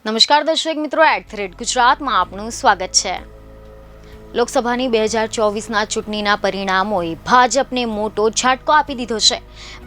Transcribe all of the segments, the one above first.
નમસ્કાર દર્શક મિત્રો, @ગુજરાતમાં આપનું સ્વાગત છે। લોકસભાની 2024ના ચૂંટણીના પરિણામોએ ભાજપને મોટો ઝાટકો આપી દીધો છે।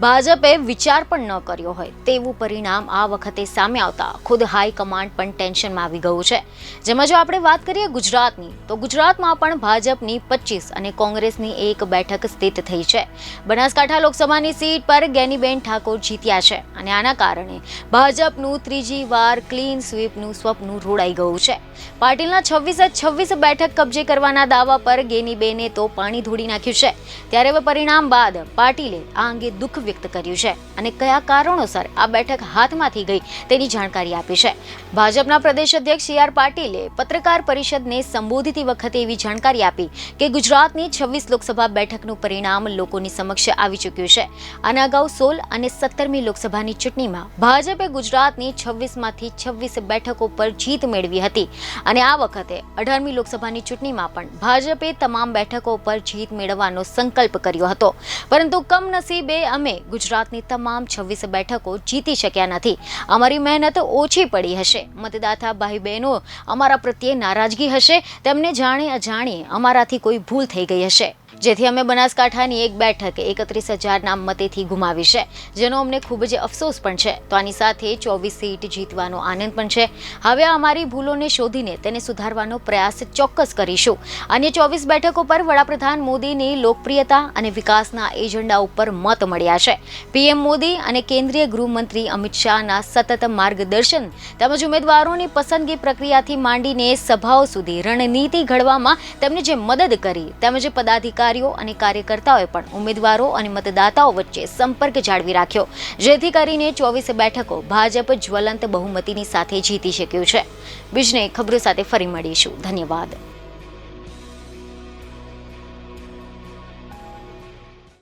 ભાજપે વિચાર પણ ન કર્યો હોય તેવું પરિણામ આ વખતે સામે આવતા ખુદ હાઈકમાન્ડ પણ ટેન્શનમાં આવી ગયું છે। જેમાં જો આપણે વાત કરીએ ગુજરાતની, તો ગુજરાતમાં પણ ભાજપની 25 અને કોંગ્રેસની 1 બેઠક સ્થિત થઈ છે। બનાસકાંઠા લોકસભાની સીટ પર ગેનીબેન ઠાકોર જીત્યા છે અને આના કારણે ભાજપનું ત્રીજી વાર ક્લીન સ્વીપનું સ્વપ્ન રોડાઈ ગયું છે। પાટીલના 26 બેઠક કબજે કરવાના દાવા પર ગેનીબેને તો પાણી ધોડી નાખ્યું છે। ત્યારે હવે પરિણામ બાદ પાટીલે આ અંગે દુઃખ વ્યક્ત કર્યું છે અને કયા કારણોસર આ બેઠક હાથમાંથી ગઈ તેની જાણકારી આપી છે। ભાજપના પ્રદેશ અધ્યક્ષ CR પાટીલે પત્રકાર પરિષદને સંબોધતી વખતે એવી જાણકારી આપી કે ગુજરાતની 26 લોકસભા બેઠકનું પરિણામ લોકોની સમક્ષ આવી ચૂક્યું છે। આના અગાઉ 16 અને 17મી લોકસભાની ચૂંટણીમાં ભાજપે ગુજરાતની 26માંથી 26 બેઠકો પર જીત મેળવી હતી અને આ વખતે 18મી લોકસભાની ચૂંટણીમાં પણ ભાજપે તમામ બેઠકો પર જીત મેળવવાનો સંકલ્પ કર્યો હતો, પરંતુ કમનસીબે અમે ગુજરાતની તમામ 26 બેઠકો જીતી શક્યા નથી। અમારી મહેનત ઓછી પડી હશે, મતદાતા ભાઈ બહેનો અમારા પ્રત્યે નારાજગી હશે, તેમને જાણે અજાણે અમારાથી કોઈ ભૂલ થઈ ગઈ હશે, જેથી અમે બનાસકાંઠાની 1 બેઠક 31,000ના મતેથી ગુમાવી છે, જેનો અમને ખૂબ જ અફસોસ પણ છે। તો આની સાથે 24 સીટ જીતવાનો આનંદ પણ છે। હવે અમારી ભૂલોને શોધીને તેને સુધારવાનો પ્રયાસ ચોક્કસ કરીશું। અન્ય 24 બેઠકો પર વડાપ્રધાન મોદીની લોકપ્રિયતા અને વિકાસના એજન્ડા ઉપર મત મળ્યા છે। PM મોદી અને કેન્દ્રીય ગૃહમંત્રી અમિત શાહના સતત માર્ગદર્શન તેમજ ઉમેદવારોની પસંદગી પ્રક્રિયાથી માંડીને સભાઓ સુધી રણનીતિ ઘડવામાં તેમને જે મદદ કરી, તેમજ પદાધિકારીઓ અને કાર્યકર્તાઓએ પણ ઉમેદવારો અને મતદાતાઓ વચ્ચે સંપર્ક જાળવી રાખ્યો, જેથી કરીને 24 બેઠકો ભાજપ જ્વલંત બહુમતીની સાથે જીતી શક્યું છે। બીજને ખબરો સાથે ફરી મળીશું। ધન્યવાદ।